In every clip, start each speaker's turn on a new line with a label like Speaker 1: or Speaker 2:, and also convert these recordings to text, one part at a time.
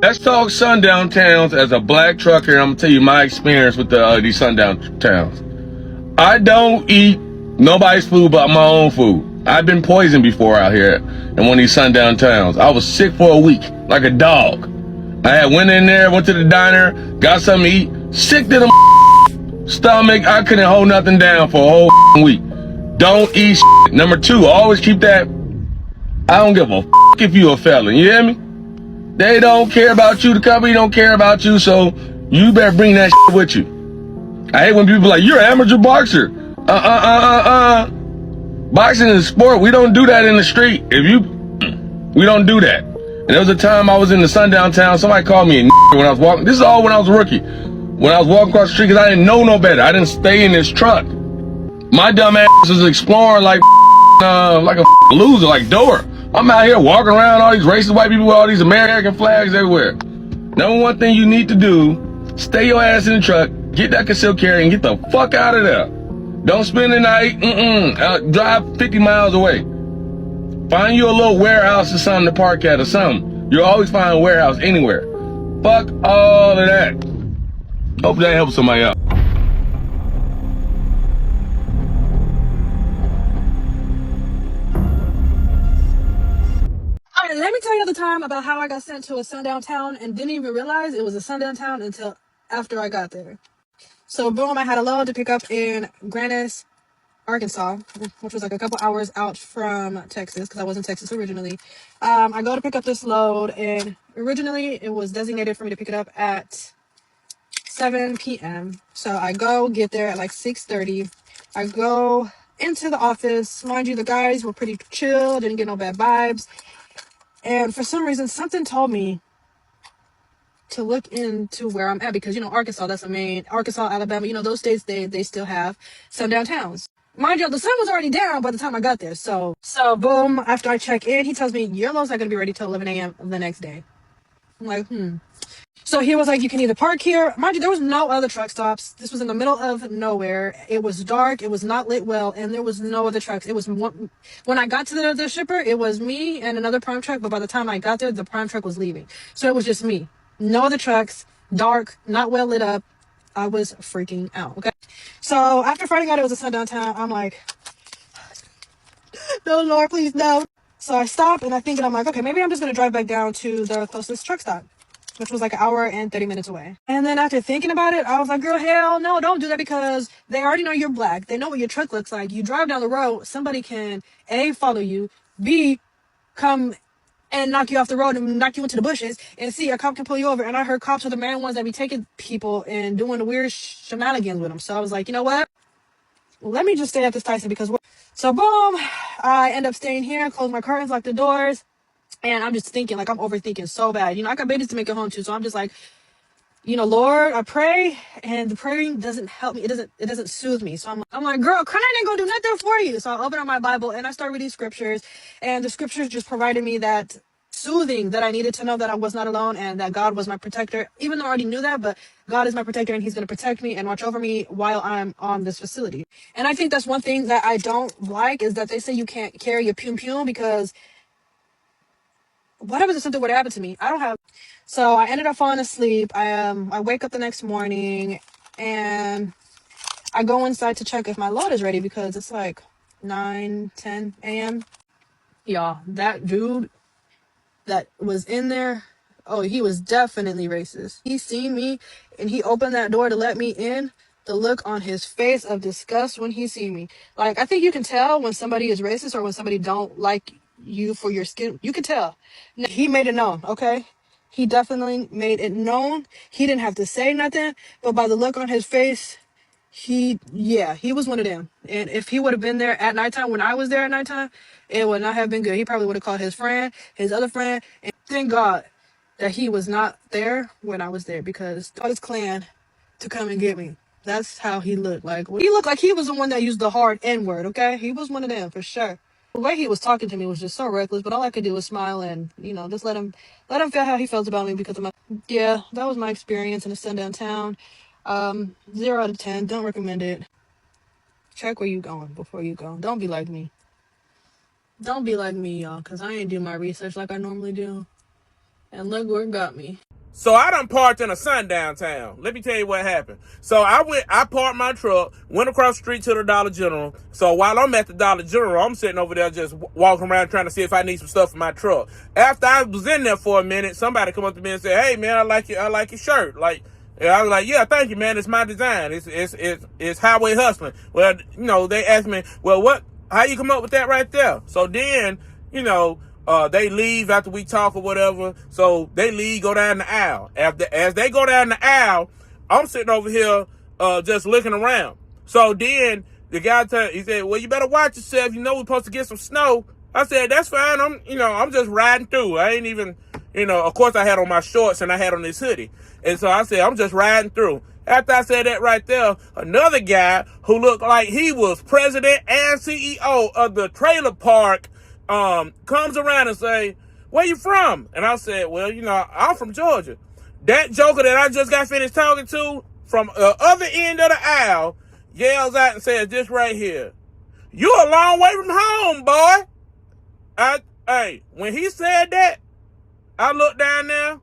Speaker 1: Let's talk sundown towns as a black trucker. And I'm gonna tell you my experience with these sundown towns. I don't eat nobody's food but my own food. I've been poisoned before out here in one of these sundown towns. I was sick for a week, like a dog. I had went in there, went to the diner, got something to eat, sick to the stomach. I couldn't hold nothing down for a whole week. Don't eat shit. Number two, always keep that. I don't give a if you a felon. You hear me? They don't care about you. The company don't care about you. So you better bring that shit with you. I hate when people are like, you're an amateur boxer. Boxing is a sport. We don't do that in the street. We don't do that. And there was a time I was in the sundown town. Somebody called me a when I was walking. This is all when I was a rookie. When I was walking across the street because I didn't know no better. I didn't stay in this truck. My dumb ass was exploring like a loser, like Dora. I'm out here walking around all these racist white people with all these American flags everywhere. Number one thing you need to do, stay your ass in the truck, get that concealed carry, and get the fuck out of there. Don't spend the night, drive 50 miles away. Find you a little warehouse or something to park at or something. You'll always find a warehouse anywhere. Fuck all of that. Hope that helps somebody out.
Speaker 2: All right, let me tell you the time about how I got sent to a sundown town and didn't even realize it was a sundown town until after I got there. So boom, I had a load to pick up in Grandis, Arkansas, which was like a couple hours out from Texas because I was in Texas originally. I go to pick up this load, and originally it was designated for me to pick it up at 7 p.m. So I go get there at like 6:30. I go into the office. Mind you, the guys were pretty chill, didn't get no bad vibes. And for some reason, something told me to look into where I'm at because, Arkansas, that's the main, Arkansas, Alabama, those states, they still have sundown towns. Mind you, the sun was already down by the time I got there. So boom, after I check in, he tells me, your load's not going to be ready till 11 a.m. the next day. I'm like, So he was like, you can either park here. Mind you, there was no other truck stops. This was in the middle of nowhere. It was dark. It was not lit well. And there was no other trucks. It was one, when I got to the shipper, it was me and another prime truck. But by the time I got there, the prime truck was leaving. So it was just me. No other trucks. Dark. Not well lit up. I was freaking out. Okay. So after finding out it was a sundown town, I'm like, no, Lord, please, no. So I stopped and I'm like, okay, maybe I'm just going to drive back down to the closest truck stop, which was like an hour and 30 minutes away. And then after thinking about it, I was like, girl, hell no, don't do that because they already know you're black. They know what your truck looks like. You drive down the road, somebody can A, follow you, B, come and knock you off the road and knock you into the bushes, and C, a cop can pull you over. And I heard cops are the main ones that be taking people and doing the weird shenanigans with them. So I was like, you know what? Let me just stay at this Tyson because so boom, I end up staying here, close my curtains, lock the doors. And I'm just thinking, like, I'm overthinking so bad. I got babies to make it home too. So I'm just like, Lord, I pray, and the praying doesn't help me. It doesn't soothe me. So I'm like, girl, crying ain't gonna do nothing for you. So I open up my Bible and I start reading scriptures, and the scriptures just provided me that soothing that I needed to know that I was not alone and that God was my protector. Even though I already knew that, but God is my protector and he's going to protect me and watch over me while I'm on this facility. And I think that's one thing that I don't like is that they say you can't carry a pum because what happens if something would happen to me? I don't have. So I ended up falling asleep. I wake up the next morning and I go inside to check if my load is ready because it's like 9-10 a.m. Y'all, that dude that was in there, oh, he was definitely racist. He seen me and he opened that door to let me in. The look on his face of disgust when he see me. Like, I think you can tell when somebody is racist or when somebody don't like you for your skin. You can tell. He made it known, okay? He definitely made it known. He didn't have to say nothing, but by the look on his face, he was one of them. And if he would have been there at nighttime when I was there at nighttime, it would not have been good. He probably would have called his friend, his other friend, and thank God that he was not there when I was there because all his clan to come and get me. That's how he looked. Like, he looked like he was the one that used the hard N-word, okay? He was one of them, for sure. The way he was talking to me was just so reckless, but all I could do was smile and, just let him feel how he felt about me because of that was my experience in a sundown town. 0 out of 10, don't recommend it. Check where you going before you go. Don't be like me. Don't be like me, y'all, because I ain't do my research like I normally do. And look where it got me.
Speaker 3: So I done parked in a Sundown town. Let me tell you what happened. So I parked my truck, went across the street to the Dollar General. So while I'm at the Dollar General, I'm sitting over there just walking around trying to see if I need some stuff for my truck. After I was in there for a minute, somebody come up to me and said, "Hey man, I like your shirt." Like, and I was like, "Yeah, thank you, man. It's my design. It's highway hustling." Well, you know, they asked me, "Well, how you come up with that right there?" So then, you know, they leave after we talk or whatever. So they leave, go down the aisle. As they go down the aisle, I'm sitting over here just looking around. So then the guy he said, "Well, you better watch yourself. You know we're supposed to get some snow." I said, "That's fine. I'm just riding through. I ain't even, of course I had on my shorts and I had on this hoodie." And so I said, "I'm just riding through." After I said that right there, another guy who looked like he was president and CEO of the trailer park comes around and say, "Where you from?" And I said, "Well, I'm from Georgia." That joker that I just got finished talking to from the other end of the aisle yells out and says, "This right here, you a long way from home, boy." Hey, when he said that, I looked down there.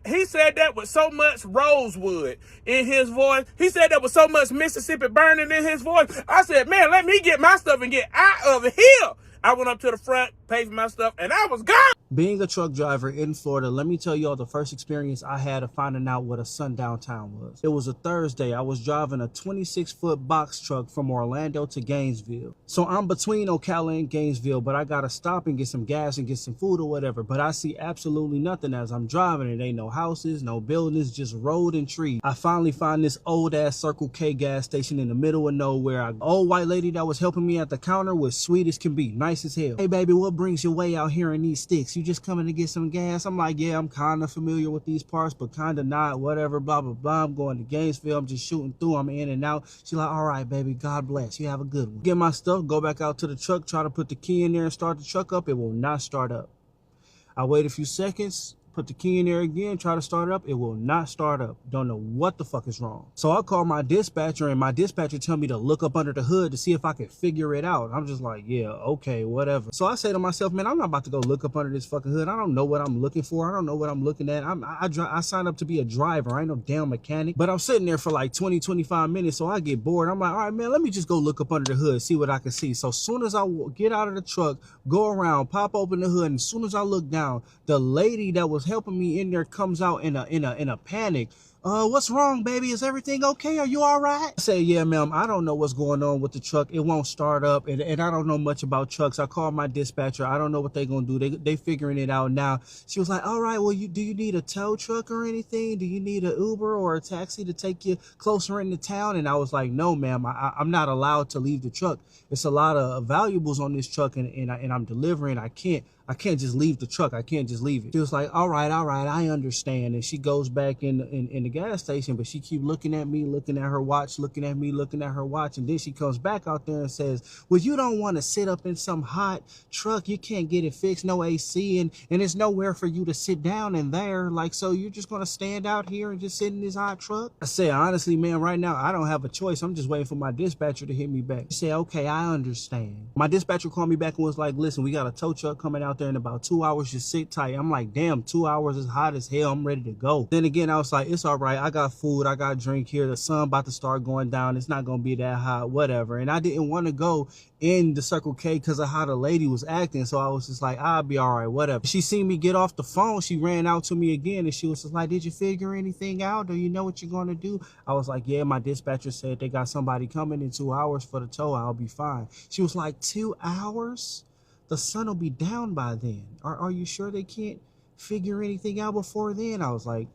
Speaker 3: He said that with so much rosewood in his voice. He said that with so much Mississippi burning in his voice. I said, "Man, let me get my stuff and get out of here." I went up to the front, paid for my stuff, and I was gone.
Speaker 4: Being a truck driver in Florida, let me tell y'all the first experience I had of finding out what a sundown town was. It was a Thursday. I was driving a 26-foot box truck from Orlando to Gainesville. So I'm between Ocala and Gainesville, but I gotta stop and get some gas and get some food or whatever. But I see absolutely nothing as I'm driving. It ain't no houses, no buildings, just road and trees. I finally find this old-ass Circle K gas station in the middle of nowhere. An old white lady that was helping me at the counter was sweet as can be, nice as hell. "Hey baby, what brings you way out here in these sticks? You just coming to get some gas?" I'm like, "Yeah, I'm kind of familiar with these parts, but kind of not, whatever, blah, blah, blah. I'm going to Gainesville. I'm just shooting through. I'm in and out." She's like, "All right, baby, God bless. You have a good one." Get my stuff, go back out to the truck, try to put the key in there and start the truck up. It will not start up. I wait a few seconds, put the key in there again, try to start it up. It will not start up. Don't know what the fuck is wrong. So I call my dispatcher, and my dispatcher tell me to look up under the hood to see if I can figure it out. I'm just like, yeah, okay, whatever. So I say to myself, man, I'm not about to go look up under this fucking hood. I don't know what I'm looking for. I don't know what I'm looking at. I signed up to be a driver. I ain't no damn mechanic. But I'm sitting there for like 20, 25 minutes, so I get bored. I'm like, all right, man, let me just go look up under the hood, see what I can see. So as soon as I get out of the truck, go around, pop open the hood, and as soon as I look down, the lady that was helping me in there comes out in a panic. "What's wrong, baby? Is everything okay? Are you all right?" I say, "Yeah, ma'am, I don't know what's going on with the truck. It won't start up, and I don't know much about trucks." I called my dispatcher. I don't know what they're gonna do. They figuring it out now. She was like, "All right, well, do you need a tow truck or anything? Do you need an Uber or a taxi to take you closer into town?" And I was like, "No, ma'am, I'm not allowed to leave the truck. It's a lot of valuables on this truck, and I'm delivering. I can't just leave the truck. I can't just leave it." She was like, all right, I understand. And she goes back in the gas station, but she keep looking at me, looking at her watch, looking at me, looking at her watch. And then she comes back out there and says, "Well, you don't want to sit up in some hot truck. You can't get it fixed, no AC, and there's nowhere for you to sit down in there. Like, so you're just going to stand out here and just sit in this hot truck?" I say, "Honestly, man, right now, I don't have a choice. I'm just waiting for my dispatcher to hit me back." She said, "Okay, I understand." My dispatcher called me back and was like, "Listen, we got a tow truck coming out there in about 2 hours. Just sit tight." I'm like, damn, 2 hours is hot as hell. I'm ready to go. Then again, I was like, it's all right. I got food. I got drink here. The sun about to start going down. It's not going to be that hot, whatever. And I didn't want to go in the Circle K because of how the lady was acting. So I was just like, I'll be all right, whatever. She seen me get off the phone. She ran out to me again and she was just like, "Did you figure anything out? Do you know what you're going to do?" I was like, "Yeah, my dispatcher said they got somebody coming in 2 hours for the tow. I'll be fine." She was like, 2 hours? The sun will be down by then. Are you sure they can't figure anything out before then? I was like,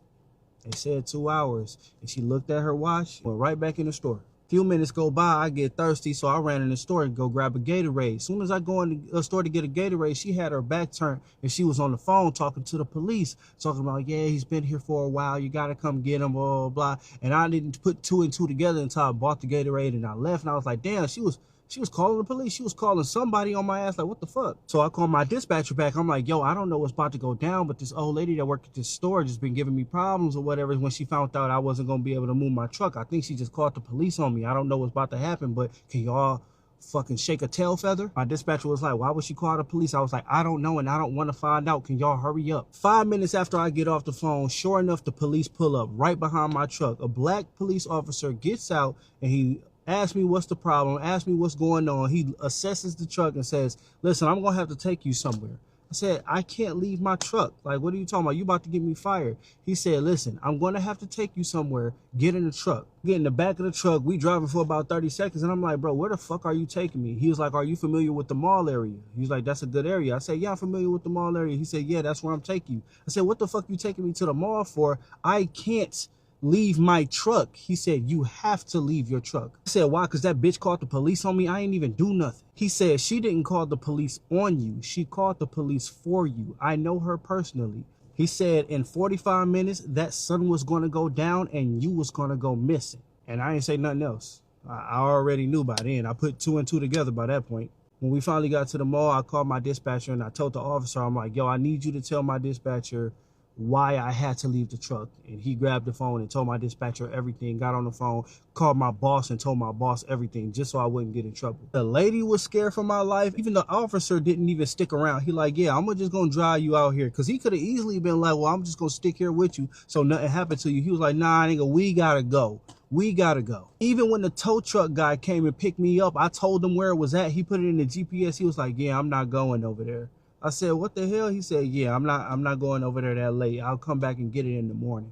Speaker 4: "They said 2 hours." And she looked at her watch, went right back in the store. Few minutes go by, I get thirsty, so I ran in the store to go grab a Gatorade. As soon as I go in the store to get a Gatorade, she had her back turned and she was on the phone talking to the police, talking about, "Yeah, he's been here for a while. You got to come get him, blah, blah, blah." And I didn't put two and two together until I bought the Gatorade and I left. And I was like, damn, she was calling the police. She was calling somebody on my ass. Like, what the fuck? So I called my dispatcher back. I'm like, "Yo, I don't know what's about to go down, but this old lady that worked at this store just been giving me problems or whatever. When she found out I wasn't going to be able to move my truck, I think she just called the police on me. I don't know what's about to happen, but can y'all fucking shake a tail feather? My dispatcher was like, why would she call the police? I was like, I don't know and I don't want to find out. Can y'all hurry up? 5 minutes after I get off the phone, sure enough, the police pull up right behind my truck. A black police officer gets out and he asks me what's the problem, asks me what's going on. He assesses the truck and says, listen, I'm gonna have to take you somewhere. I said, I can't leave my truck. Like, what are you talking about? You about to get me fired. He said, listen, I'm going to have to take you somewhere. Get in the truck. Get in the back of the truck. We driving for about 30 seconds. And I'm like, bro, where the fuck are you taking me? He was like, are you familiar with the mall area? He's like, that's a good area. I said, yeah, I'm familiar with the mall area. He said, yeah, that's where I'm taking you. I said, what the fuck you taking me to the mall for? I can't leave my truck. He said, you have to leave your truck. I said, why? Because that bitch called the police on me. I ain't even do nothing. He said, she didn't call the police on you. She called the police for you. I know her personally. He said, in 45 minutes, that sun was going to go down and you was going to go missing. And I ain't say nothing else. I already knew by then. I put 2 and 2 together by that point. When we finally got to the mall, I called my dispatcher and I told the officer, I'm like, yo, I need you to tell my dispatcher why I had to leave the truck. And he grabbed the phone and told my dispatcher everything, got on the phone, called my boss and told my boss everything just so I wouldn't get in trouble. The lady was scared for my life. Even the officer didn't even stick around. He like, yeah, I'm just gonna drive you out here. Cause he could have easily been like, well, I'm just gonna stick here with you so nothing happened to you. He was like, nah, nigga, we gotta go. We gotta go. Even when the tow truck guy came and picked me up, I told him where it was at. He put it in the GPS. He was like, yeah, I'm not going over there. I said, what the hell? He said, yeah, I'm not going over there that late. I'll come back and get it in the morning.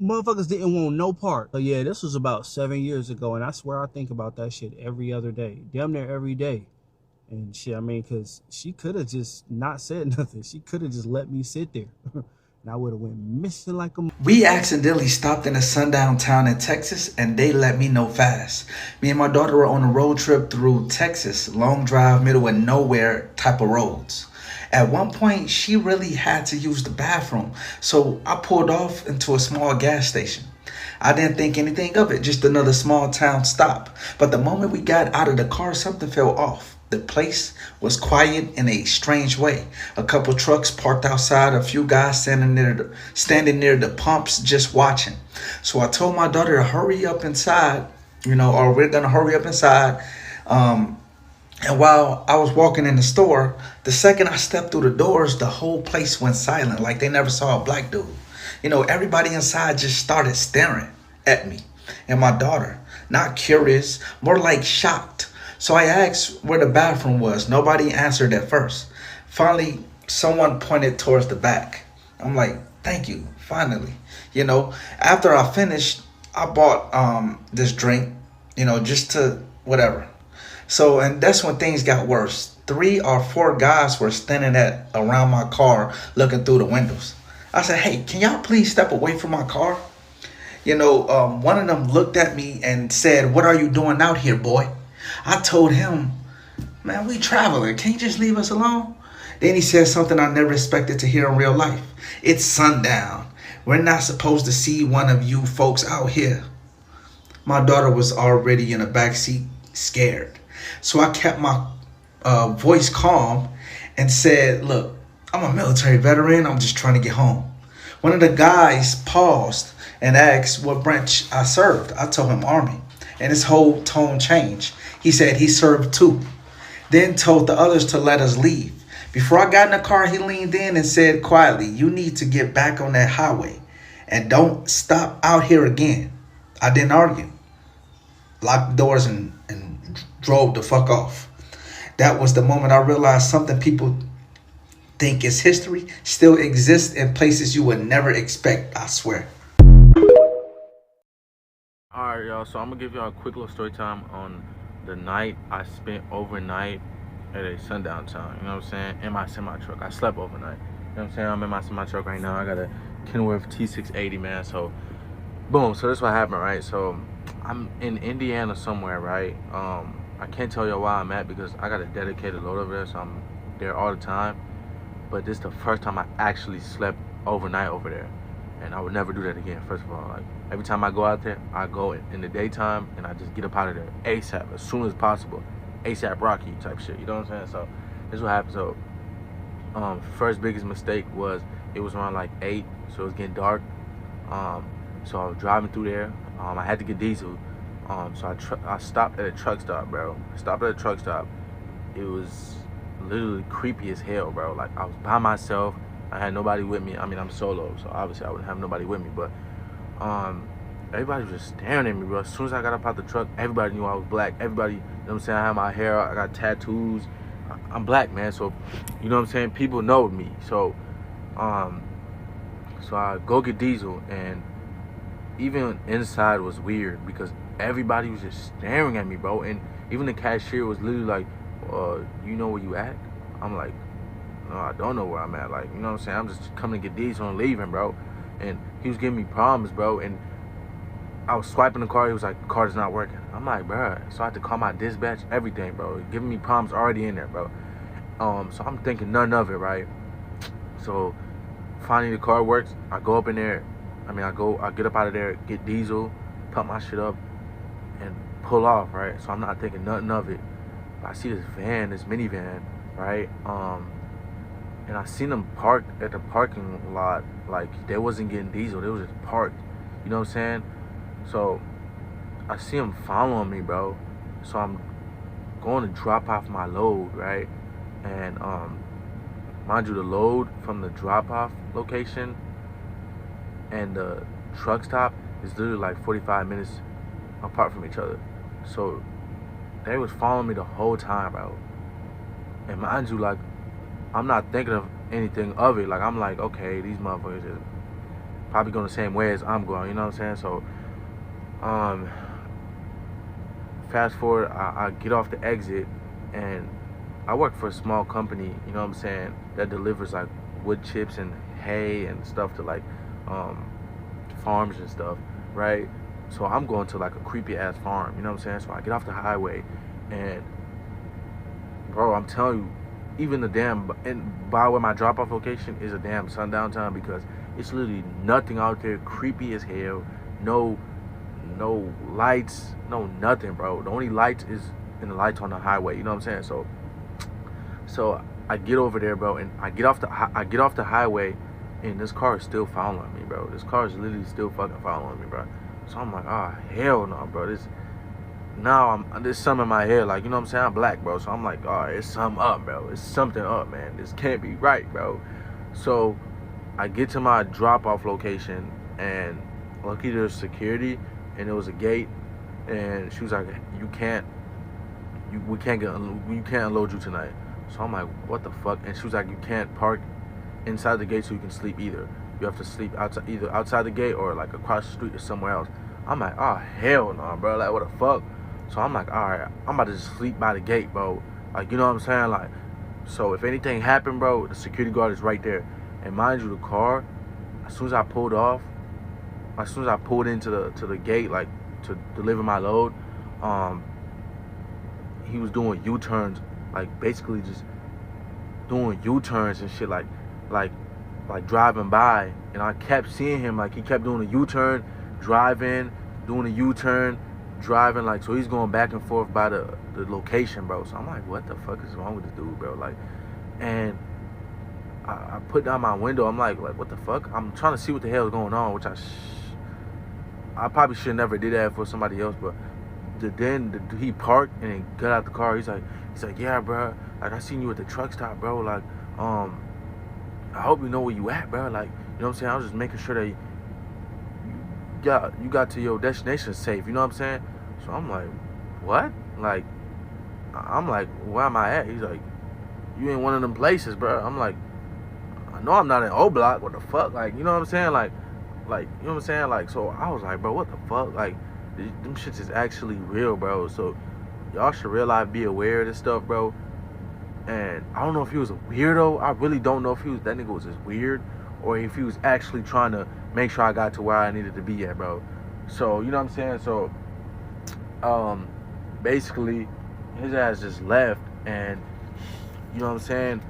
Speaker 4: Motherfuckers didn't want no part. So yeah, this was about 7 years ago, and I swear I think about that shit every other day. Damn near every day. And shit, I mean, because she could have just not said nothing. She could have just let me sit there. And I would have went missing like a...
Speaker 5: We accidentally stopped in a sundown town in Texas, and they let me know fast. Me and my daughter were on a road trip through Texas, long drive, middle of nowhere type of roads. At one point, she really had to use the bathroom, so I pulled off into a small gas station. I didn't think anything of it, just another small town stop. But the moment we got out of the car, something fell off. The place was quiet in a strange way. A couple trucks parked outside, a few guys standing near the pumps just watching. So I told my daughter to hurry up inside, or we're going to hurry up inside. And while I was walking in the store, the second I stepped through the doors, the whole place went silent, like they never saw a black dude. Everybody inside just started staring at me and my daughter, not curious, more like shocked. So I asked where the bathroom was. Nobody answered at first. Finally, someone pointed towards the back. I'm like, thank you, finally. After I finished, I bought this drink, just to whatever. So, and that's when things got worse. 3 or 4 guys were standing around my car looking through the windows. I said, hey, can y'all please step away from my car? One of them looked at me and said, what are you doing out here, boy? I told him, man, we traveling. Can't you just leave us alone? Then he said something I never expected to hear in real life. It's sundown. We're not supposed to see one of you folks out here. My daughter was already in the backseat, scared. So I kept my voice calm and said, look, I'm a military veteran. I'm just trying to get home. One of the guys paused and asked what branch I served. I told him Army. And his whole tone changed. He said he served too. Then told the others to let us leave. Before I got in the car, he leaned in and said quietly, you need to get back on that highway and don't stop out here again. I didn't argue. Locked the doors and drove the fuck off. That was the moment I realized something people think is history still exists in places you would never expect, I swear.
Speaker 6: Alright, y'all, so I'm gonna give y'all a quick little story time on the night I spent overnight at a sundown town, you know what I'm saying, in my semi-truck. I slept overnight, you know what I'm saying. I'm in my semi-truck right now. I got a Kenworth T680, man, so boom, so this is what happened, right? So I'm in Indiana somewhere, right? I can't tell y'all why I'm at because I got a dedicated load over there, so I'm there all the time. But this is the first time I actually slept overnight over there, and I would never do that again. First of all, like, every time I go out there, I go in the daytime and I just get up out of there ASAP, as soon as possible. ASAP Rocky type shit, you know what I'm saying? So this is what happened. So first biggest mistake was it was around like 8, so it was getting dark. So I was driving through there. I had to get diesel. So I stopped at a truck stop, bro. Stopped at a truck stop. It was literally creepy as hell, bro. Like, I was by myself. I had nobody with me. I mean, I'm solo, so obviously I wouldn't have nobody with me. But everybody was just staring at me, bro. As soon as I got up out the truck, everybody knew I was black. Everybody, you know what I'm saying? I had my hair out. I got tattoos. I'm black, man. So, you know what I'm saying? People know me. So I go get diesel, and even inside was weird because everybody was just staring at me, bro. And even the cashier was literally like, you know where you at? I'm like, no, I don't know where I'm at. Like, you know what I'm saying? I'm just coming to get diesel and leaving, bro. And he was giving me problems, bro. And I was swiping the car. He was like, the card is not working. I'm like, bro. So I had to call my dispatch, everything, bro. Giving me problems already in there, bro. So I'm thinking none of it, right? So finally the car works. I go up in there. I get up out of there, get diesel, pump my shit up, and pull off, right? So I'm not thinking nothing of it. But I see this minivan, right? And I seen them parked at the parking lot. Like, they wasn't getting diesel. They was just parked. You know what I'm saying? So I see them following me, bro. So I'm going to drop off my load, right? And mind you, the load from the drop-off location and the truck stop is literally like 45 minutes apart from each other. So they was following me the whole time, bro. And mind you, like, I'm not thinking of anything of it. Like, I'm like, okay, these motherfuckers is probably going the same way as I'm going, you know what I'm saying? So fast forward, I get off the exit, and I work for a small company, you know what I'm saying, that delivers like wood chips and hay and stuff to like farms and stuff, right? So I'm going to like a creepy ass farm, you know what I'm saying? So I get off the highway, and bro, I'm telling you, even the damn, and by where my drop off location is a damn Sundown town, because it's literally nothing out there, creepy as hell, no lights, no nothing, bro. The only lights is in the lights on the highway, you know what I'm saying? So I get over there, bro, and I get off the highway, and this car is still following me, bro. This car is literally still fucking following me, bro. So I'm like, oh hell no, bro. There's something in my head, like, you know what I'm saying? I'm black, bro. So I'm like, oh, it's something up, bro. It's something up, man. This can't be right, bro. So I get to my drop-off location, and lucky there's security, and there was a gate, and she was like, we can't unload you tonight. So I'm like, what the fuck? And she was like, you can't park inside the gate so you can sleep either. You have to sleep outside, either outside the gate or like across the street or somewhere else. I'm like, oh hell no, bro. Like, what the fuck? So I'm like, all right, I'm about to just sleep by the gate, bro. Like, you know what I'm saying? Like, so if anything happened, bro, the security guard is right there. And mind you, the car, as soon as I pulled into the gate, like to deliver my load, he was doing U-turns, like basically just doing U-turns and shit, like driving by, and I kept seeing him, like he kept doing a U-turn, driving, doing a U-turn, driving, like, so he's going back and forth by the location, bro. So I'm like, what the fuck is wrong with this dude, bro? Like, and I put down my window. I'm like, what the fuck? I'm trying to see what the hell is going on, which I probably should never did that for somebody else, but he parked and then got out the car. He's like, yeah, bro. Like, I seen you at the truck stop, bro. Like, I hope you know where you at, bro. Like, you know what I'm saying? I was just making sure that you got to your destination safe. You know what I'm saying? So I'm like, what? Like, I'm like, where am I at? He's like, you in one of them places, bro. I'm like, I know I'm not in O Block. What the fuck? Like, you know what I'm saying? Like, you know what I'm saying? Like, so I was like, bro, what the fuck? Like, them shits is actually real, bro. So y'all should realize, be aware of this stuff, bro. And I don't know if he was a weirdo. I really don't know if that nigga was just weird, or if he was actually trying to make sure I got to where I needed to be at, bro. So, you know what I'm saying? So, basically, his ass just left, and, you know what I'm saying?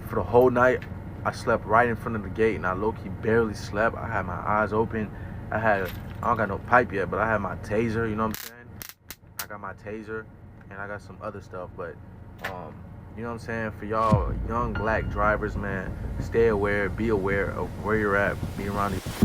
Speaker 6: For the whole night, I slept right in front of the gate, and I low-key barely slept. I had my eyes open. I don't got no pipe yet, but I had my taser, you know what I'm saying? I got my taser, and I got some other stuff, but, you know what I'm saying? For y'all young black drivers, man, stay aware, be aware of where you're at, be around these